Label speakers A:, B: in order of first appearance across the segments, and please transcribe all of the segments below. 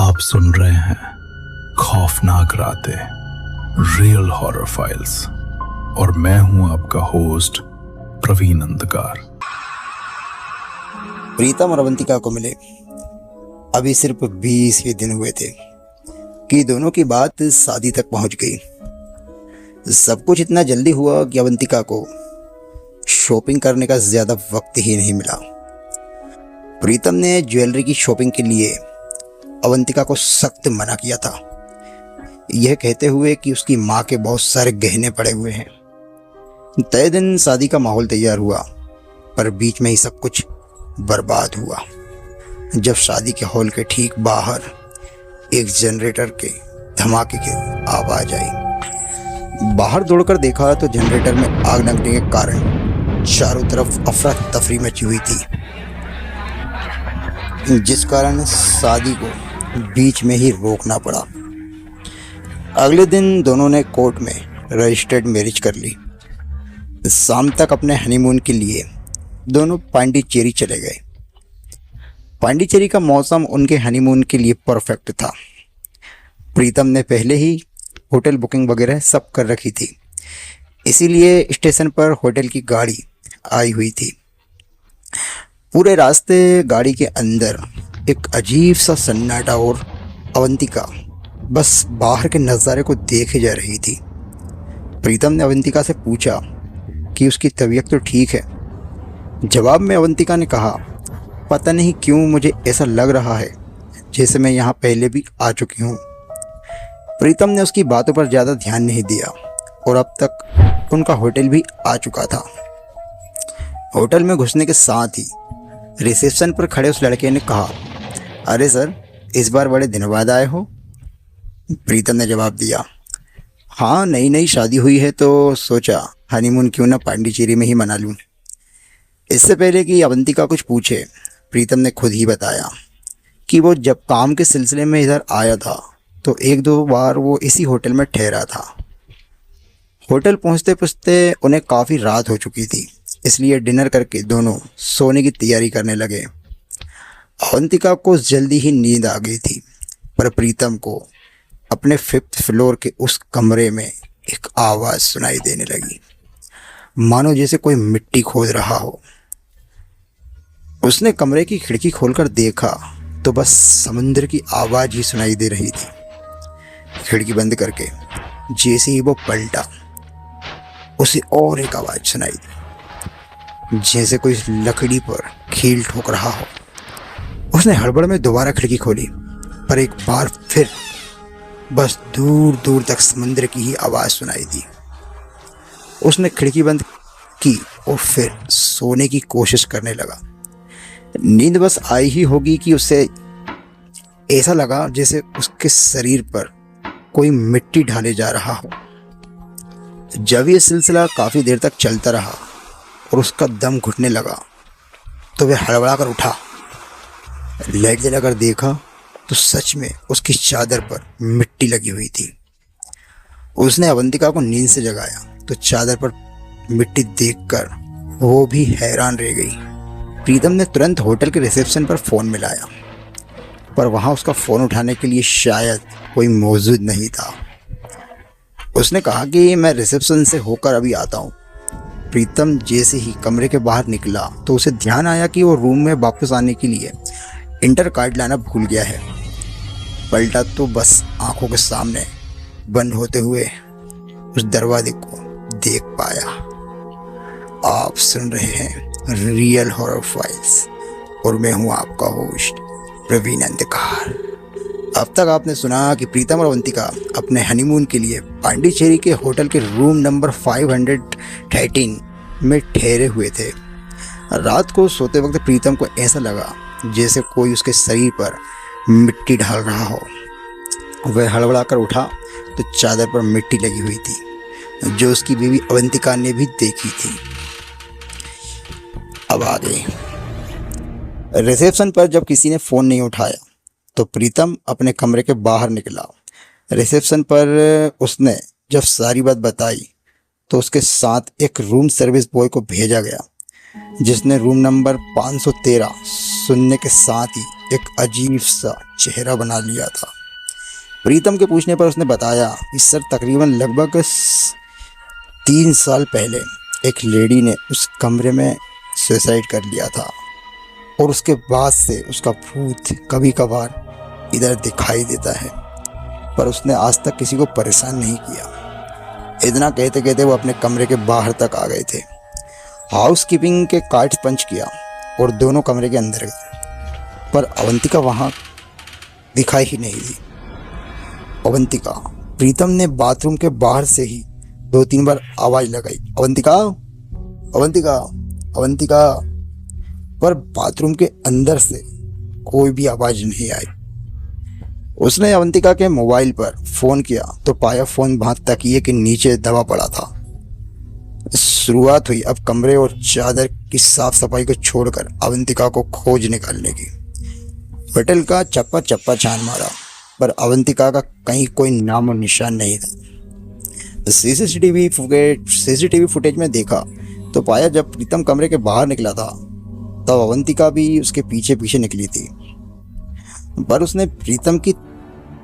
A: आप सुन रहे हैं खौफनाक रातें, रियल हॉरर फाइल्स, और मैं हूं आपका होस्ट प्रवीण अंधकार।
B: प्रीतम और अवंतिका को मिले अभी सिर्फ 20 ही दिन हुए थे कि दोनों की बात शादी तक पहुंच गई। सब कुछ इतना जल्दी हुआ कि अवंतिका को शॉपिंग करने का ज्यादा वक्त ही नहीं मिला। प्रीतम ने ज्वेलरी की शॉपिंग के लिए अवंतिका को सख्त मना किया था, यह कहते हुए कि उसकी माँ के बहुत सारे गहने पड़े हुए हैं। तय दिन शादी का माहौल तैयार हुआ, पर बीच में ही सब कुछ बर्बाद हुआ। जब शादी के हॉल के ठीक बाहर एक जनरेटर के धमाके की आवाज आई। बाहर दौड़कर देखा तो जनरेटर में आग लगने के कारण चारों तरफ अफरा तफरी मची हुई थी, जिस कारण शादी को बीच में ही रोकना पड़ा। अगले दिन दोनों ने कोर्ट में रजिस्टर्ड मैरिज कर ली। शाम तक अपने हनीमून के लिए दोनों पांडिचेरी चले गए। पांडिचेरी का मौसम उनके हनीमून के लिए परफेक्ट था। प्रीतम ने पहले ही होटल बुकिंग वगैरह सब कर रखी थी, इसीलिए स्टेशन पर होटल की गाड़ी आई हुई थी। पूरे रास्ते गाड़ी के अंदर एक अजीब सा सन्नाटा और अवंतिका बस बाहर के नज़ारे को देखे जा रही थी। प्रीतम ने अवंतिका से पूछा कि उसकी तबीयत तो ठीक है। जवाब में अवंतिका ने कहा, पता नहीं क्यों मुझे ऐसा लग रहा है जैसे मैं यहाँ पहले भी आ चुकी हूँ। प्रीतम ने उसकी बातों पर ज़्यादा ध्यान नहीं दिया और अब तक उनका होटल भी आ चुका था। होटल में घुसने के साथ ही रिसेप्शन पर खड़े उस लड़के ने कहा, अरे सर, इस बार बड़े दिनों बाद आए हो? प्रीतम ने जवाब दिया, हाँ, नई नई शादी हुई है तो सोचा हनीमून क्यों ना पांडिचेरी में ही मना लूँ। इससे पहले कि अवंतिका कुछ पूछे, प्रीतम ने खुद ही बताया कि वो जब काम के सिलसिले में इधर आया था तो एक दो बार वो इसी होटल में ठहरा था। होटल पहुंचते पहुंचते उन्हें काफ़ी रात हो चुकी थी, इसलिए डिनर करके दोनों सोने की तैयारी करने लगे। अवंतिका को जल्दी ही नींद आ गई थी, पर प्रीतम को अपने 5th फ्लोर के उस कमरे में एक आवाज़ सुनाई देने लगी, मानो जैसे कोई मिट्टी खोद रहा हो। उसने कमरे की खिड़की खोलकर देखा तो बस समुद्र की आवाज़ ही सुनाई दे रही थी। खिड़की बंद करके जैसे ही वो पलटा, उसे और एक आवाज़ सुनाई दी, जैसे कोई लकड़ी पर कील ठोक रहा हो। उसने हड़बड़ में दोबारा खिड़की खोली, पर एक बार फिर बस दूर दूर तक समुद्र की ही आवाज़ सुनाई दी। उसने खिड़की बंद की और फिर सोने की कोशिश करने लगा। नींद बस आई ही होगी कि उसे ऐसा लगा जैसे उसके शरीर पर कोई मिट्टी ढाले जा रहा हो। जब ये सिलसिला काफ़ी देर तक चलता रहा और उसका दम घुटने लगा तो वह हड़बड़ा कर उठा। लाइट जलाकर देखा तो सच में उसकी चादर पर मिट्टी लगी हुई थी। उसने अवंतिका को नींद से जगाया तो चादर पर मिट्टी देखकर वो भी हैरान रह गई। प्रीतम ने तुरंत होटल के रिसेप्शन पर फ़ोन मिलाया, पर वहाँ उसका फ़ोन उठाने के लिए शायद कोई मौजूद नहीं था। उसने कहा कि मैं रिसेप्शन से होकर अभी आता हूँ। प्रीतम जैसे ही कमरे के बाहर निकला तो उसे ध्यान आया कि वो रूम में वापस आने के लिए इंटर कार्ड लाना भूल गया है। पलटा तो बस आंखों के सामने बंद होते हुए उस दरवाजे को देख पाया। आप सुन रहे हैं रियल हॉरर फाइल्स और मैं हूं आपका होस्ट प्रवीण अंधकार। अब तक आपने सुना कि प्रीतम और अवंतिका अपने हनीमून के लिए पांडिचेरी के होटल के रूम नंबर 513 में ठहरे हुए थे। रात को सोते वक्त प्रीतम को ऐसा लगा जैसे कोई उसके शरीर पर मिट्टी डाल रहा हो। वह हड़बड़ा कर उठा तो चादर पर मिट्टी लगी हुई थी, जो उसकी बीवी अवंतिका ने भी देखी थी। अब आगे रिसेप्शन पर जब किसी ने फ़ोन नहीं उठाया तो प्रीतम अपने कमरे के बाहर निकला। रिसेप्शन पर उसने जब सारी बात बताई तो उसके साथ एक रूम सर्विस बॉय को भेजा गया, जिसने रूम नंबर 513 सुनने के साथ ही एक अजीब सा चेहरा बना लिया था। प्रीतम के पूछने पर उसने बताया कि सर तकरीबन लगभग 3 साल पहले एक लेडी ने उस कमरे में सुसाइड कर लिया था और उसके बाद से उसका भूत कभी कभार इधर दिखाई देता है, पर उसने आज तक किसी को परेशान नहीं किया। इतना कहते कहते वो अपने कमरे के बाहर तक आ गए थे। हाउस कीपिंग के कार्ड्स पंच किया और दोनों कमरे के अंदर गए, पर अवंतिका वहाँ दिखाई ही नहीं दी। अवंतिका, प्रीतम ने बाथरूम के बाहर से ही 2-3 बार आवाज लगाई, अवंतिका, अवंतिका, अवंतिका, पर बाथरूम के अंदर से कोई भी आवाज नहीं आई। उसने अवंतिका के मोबाइल पर फोन किया तो पाया फोन वहां तकिए के नीचे दबा पड़ा था। शुरुआत हुई अब कमरे और चादर की साफ सफाई को छोड़कर अवंतिका को खोज निकालने की। होटल का चप्पा चप्पा छान मारा, पर अवंतिका का कहीं कोई नामो निशान नहीं था। सीसीटीवी फुटेज में देखा तो पाया जब प्रीतम कमरे के बाहर निकला था तब अवंतिका भी उसके पीछे पीछे निकली थी, पर उसने प्रीतम की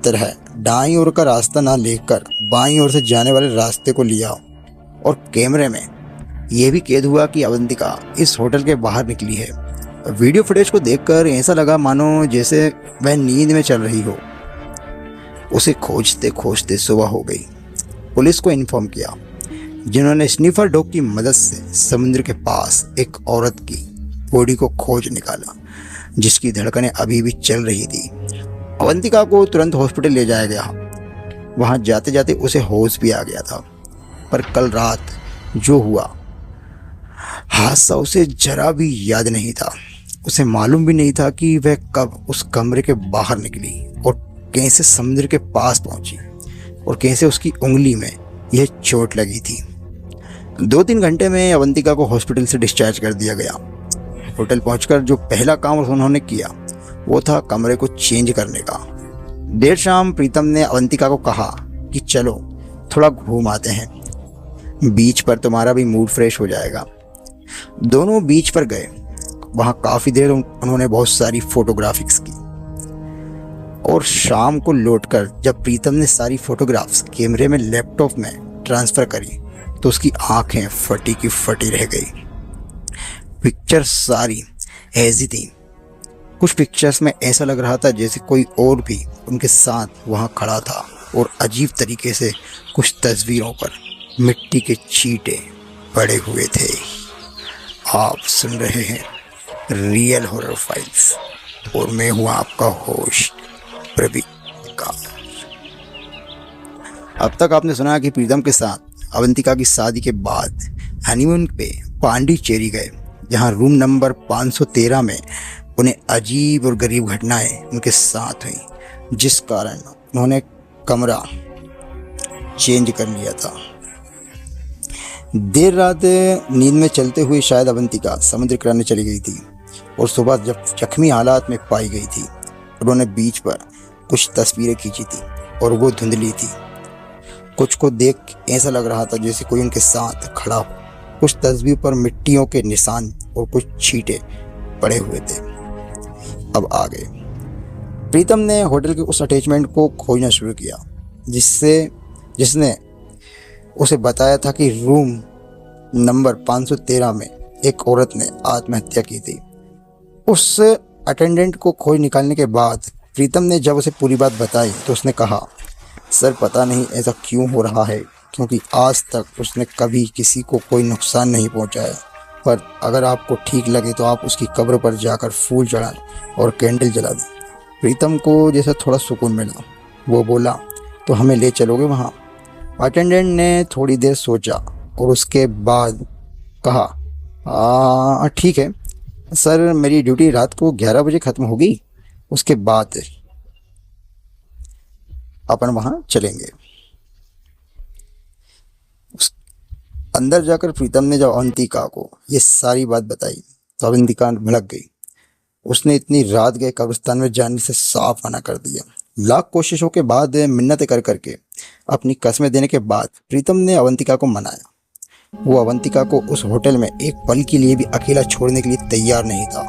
B: तरह दाईं ओर का रास्ता ना लेकर बाईं ओर से जाने वाले रास्ते को लिया और कैमरे में यह भी कैद हुआ कि अवंतिका इस होटल के बाहर निकली है। वीडियो फुटेज को देखकर ऐसा लगा मानो जैसे वह नींद में चल रही हो। उसे खोजते खोजते सुबह हो गई। पुलिस को इन्फॉर्म किया, जिन्होंने स्नीफर डॉग की मदद से समुद्र के पास एक औरत की बॉडी को खोज निकाला, जिसकी धड़कनें अभी भी चल रही थी। अवंतिका को तुरंत हॉस्पिटल ले जाया गया। वहां जाते जाते उसे होश भी आ गया था, पर कल रात जो हुआ हादसा उसे जरा भी याद नहीं था। उसे मालूम भी नहीं था कि वह कब उस कमरे के बाहर निकली और कैसे समुद्र के पास पहुंची और कैसे उसकी उंगली में यह चोट लगी थी। 2-3 घंटे में अवंतिका को हॉस्पिटल से डिस्चार्ज कर दिया गया। होटल पहुंचकर जो पहला काम उन्होंने किया वो था कमरे को चेंज करने का। देर शाम प्रीतम ने अवंतिका को कहा कि चलो थोड़ा घूम आते हैं, बीच पर तुम्हारा भी मूड फ्रेश हो जाएगा। दोनों बीच पर गए। वहां काफी देर उन्होंने बहुत सारी फोटोग्राफिक्स की और शाम को लौटकर जब प्रीतम ने सारी फोटोग्राफ्स कैमरे में लैपटॉप में ट्रांसफर करी तो उसकी आंखें फटी की फटी रह गई। पिक्चर सारी ऐसी थी। कुछ पिक्चर्स में ऐसा लग रहा था जैसे कोई और भी उनके साथ वहां खड़ा था और अजीब तरीके से कुछ तस्वीरों पर मिट्टी के चींटे पड़े हुए थे। आप सुन रहे हैं रियल हॉरर फाइल्स और मैं हूं आपका होस्ट प्रवीण का। अब तक आपने सुना कि प्रीतम के साथ अवंतिका की शादी के बाद हनीमून पे पांडिचेरी गए, जहां रूम नंबर 513 में उन्हें अजीब और गरीब घटनाएं उनके साथ हुई, जिस कारण उन्होंने कमरा चेंज कर लिया था। देर रात नींद में चलते हुए शायद अवंतिका समुद्र किनारे चली गई थी और सुबह जब जख्मी हालात में पाई गई थी उन्होंने बीच पर कुछ तस्वीरें खींची थी और वो धुंधली थी। कुछ को देख ऐसा लग रहा था जैसे कोई उनके साथ खड़ा हो। कुछ तस्वीर पर मिट्टियों के निशान और कुछ छींटे पड़े हुए थे। अब आ गए। प्रीतम ने होटल के उस अटैचमेंट को खोजना शुरू किया जिसने उसे बताया था कि रूम नंबर 513 में एक औरत ने आत्महत्या की थी। उस अटेंडेंट को खोज निकालने के बाद प्रीतम ने जब उसे पूरी बात बताई तो उसने कहा, सर पता नहीं ऐसा क्यों हो रहा है, क्योंकि आज तक उसने कभी किसी को कोई नुकसान नहीं पहुंचाया, पर अगर आपको ठीक लगे तो आप उसकी कब्र पर जाकर फूल चढ़ाएं और कैंडल जला दें। प्रीतम को जैसा थोड़ा सुकून मिला। वो बोला, तो हमें ले चलोगे वहाँ? अटेंडेंट ने थोड़ी देर सोचा और उसके बाद कहा, ठीक है सर, मेरी ड्यूटी रात को 11 बजे ख़त्म होगी, उसके बाद अपन वहाँ चलेंगे। अंदर जाकर प्रीतम ने जब अवंतिका को ये सारी बात बताई तो अवंतिका भड़क गई। उसने इतनी रात गए कब्रिस्तान में जाने से साफ मना कर दिया। लाख कोशिशों के बाद मिन्नतें कर करके अपनी कस्में देने के बाद प्रीतम ने अवंतिका को मनाया, वो अवंतिका को उस होटल में एक पल के लिए भी अकेला छोड़ने के लिए तैयार नहीं था।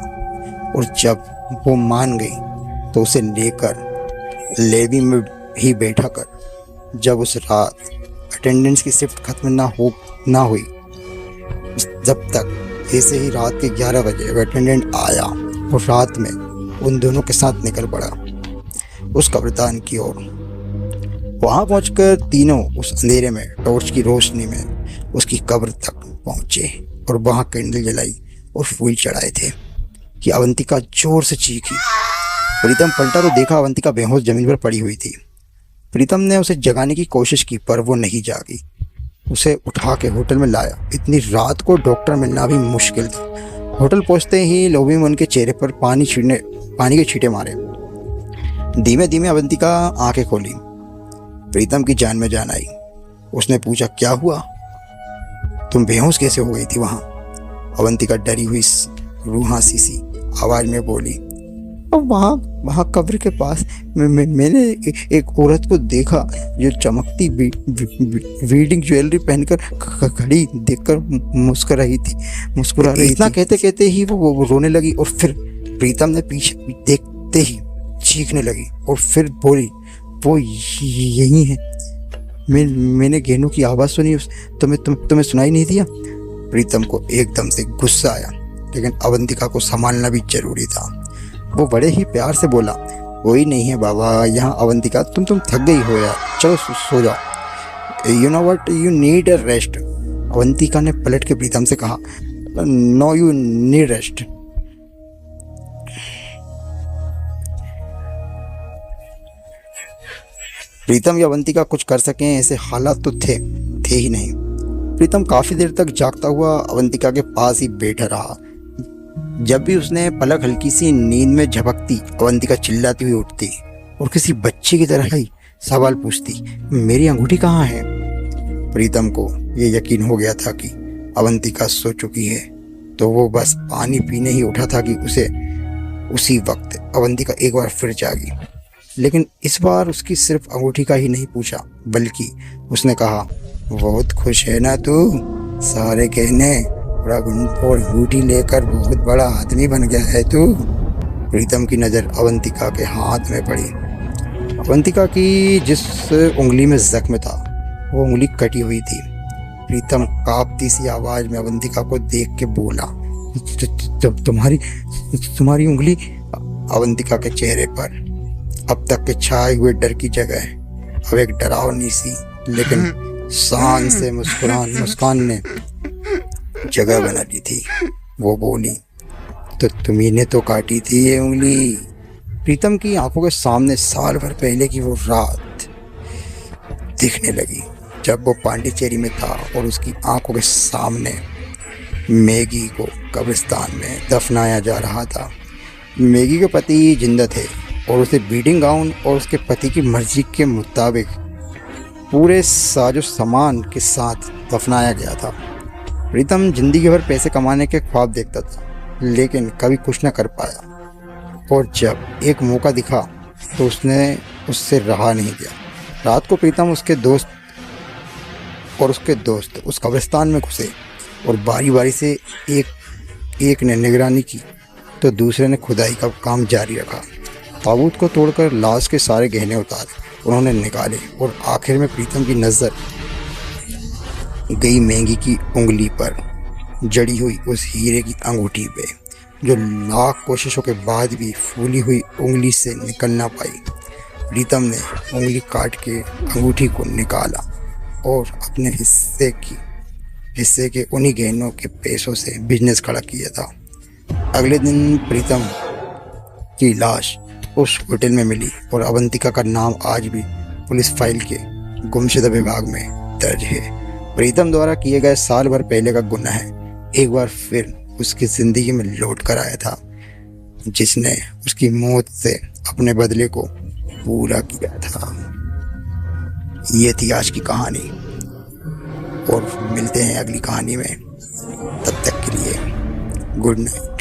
B: और जब वो मान गई तो उसे लेकर लेबी में ही बैठा कर जब उस रात अटेंडेंस की शिफ्ट खत्म ना हुई, जब तक ऐसे ही रात के 11 बजे वो अटेंडेंट आया और रात में उन दोनों के साथ निकल पड़ा उस कब्रिस्तान की ओर। वहाँ पहुंचकर तीनों उस अंधेरे में टॉर्च की रोशनी में उसकी कब्र तक पहुंचे और वहाँ कैंडल जलाई और फूल चढ़ाए थे कि अवंतिका जोर से चीखी। प्रीतम पलटा तो देखा अवंतिका बेहोश जमीन पर पड़ी हुई थी। प्रीतम ने उसे जगाने की कोशिश की पर वो नहीं जागी। उसे उठा के होटल में लाया। इतनी रात को डॉक्टर मिलना भी मुश्किल था। होटल पहुंचते ही लॉबी में उनके चेहरे पर पानी के छींटे मारे। धीमे धीमे अवंतिका आंखें खोली। प्रीतम की जान में जान आई। उसने पूछा, क्या हुआ? तुम बेहोश कैसे हो गई थी वहां? अवंतिका डरी हुई रूहां सी आवाज में बोली, और वहाँ कब्र के पास मैंने एक औरत को देखा जो चमकती वेडिंग ज्वेलरी पहनकर खड़ी देखकर मुस्कुरा रही थी। इतना कहते कहते ही वो रोने लगी और फिर प्रीतम ने पीछे देखते ही चीखने लगी और फिर बोली, वो यही है। मैंने गहनों की आवाज़ सुनी, तुम्हें सुनाई नहीं दिया? प्रीतम को एकदम से गुस्सा आया, लेकिन अवंतिका को संभालना भी जरूरी था। वो बड़े ही प्यार से बोला, कोई नहीं है बाबा यहाँ। अवंतिका तुम थक गई हो यार, चलो सो जाओ। You know what, you need a rest. Avantika ने पलट के प्रीतम से कहा, नो यू नीड रेस्ट। प्रीतम या अवंतिका कुछ कर सकें ऐसे हालात तो थे ही नहीं। प्रीतम काफी देर तक जागता हुआ अवंतिका के पास ही बैठा रहा। जब भी उसने पलक हल्की सी नींद में झपकती, अवंतिका चिल्लाती हुई उठती और किसी बच्चे की तरह ही सवाल पूछती, मेरी अंगूठी कहाँ है? प्रीतम को ये यकीन हो गया था कि अवंतिका सो चुकी है, तो वो बस पानी पीने ही उठा था कि उसी वक्त अवंतिका एक बार फिर जागी। लेकिन इस बार उसकी सिर्फ अंगूठी का ही नहीं पूछा, बल्कि उसने कहा, बहुत खुश है ना तू? सारे कहने और अंगूठी लेकर बहुत बड़ा आदमी बन गया है तू। प्रीतम की नज़र अवंतिका के हाथ में पड़ी। अवंतिका की जिस उंगली में जख्म था वो उंगली कटी हुई थी। प्रीतम कांपती सी आवाज में अवंतिका को देख के बोला, तुम्हारी उंगली? अवंतिका के चेहरे पर अब तक के छाए हुए डर की जगह अब एक डरावनी सी लेकिन शान से मुस्कान ने जगह बना ली थी। वो बोली, तो तुम्ही ने तो काटी थी ये उंगली। प्रीतम की आंखों के सामने साल भर पहले की वो रात दिखने लगी जब वो पांडिचेरी में था और उसकी आंखों के सामने मैगी को कब्रिस्तान में दफनाया जा रहा था। मैगी के पति जिंदा थे और उसे बीडिंग गाउन और उसके पति की मर्जी के मुताबिक पूरे साजो सामान के साथ दफनाया गया था। प्रीतम जिंदगी भर पैसे कमाने के ख्वाब देखता था, लेकिन कभी कुछ न कर पाया। और जब एक मौका दिखा तो उसने उससे रहा नहीं गया। रात को प्रीतम उसके दोस्त उस कब्रिस्तान में घुसे और बारी बारी से एक ने निगरानी की तो दूसरे ने खुदाई का काम जारी रखा। ताबूत को तोड़कर लाश के सारे गहने उतारे उन्होंने निकाले और आखिर में प्रीतम की नज़र गई मैगी की उंगली पर जड़ी हुई उस हीरे की अंगूठी पे, जो लाख कोशिशों के बाद भी फूली हुई उंगली से निकल ना पाई। प्रीतम ने उंगली काट के अंगूठी को निकाला और अपने हिस्से के उन्हीं गहनों के पैसों से बिजनेस खड़ा किया था। अगले दिन प्रीतम की लाश उस होटल में मिली और अवंतिका का नाम आज भी पुलिस फाइल के गुमशुदा विभाग में दर्ज है। प्रीतम द्वारा किए गए साल भर पहले का गुनाह है एक बार फिर उसकी जिंदगी में लौट कर आया था, जिसने उसकी मौत से अपने बदले को पूरा किया था। ये थी आज की कहानी और मिलते हैं अगली कहानी में। तब तक के लिए गुड नाइट।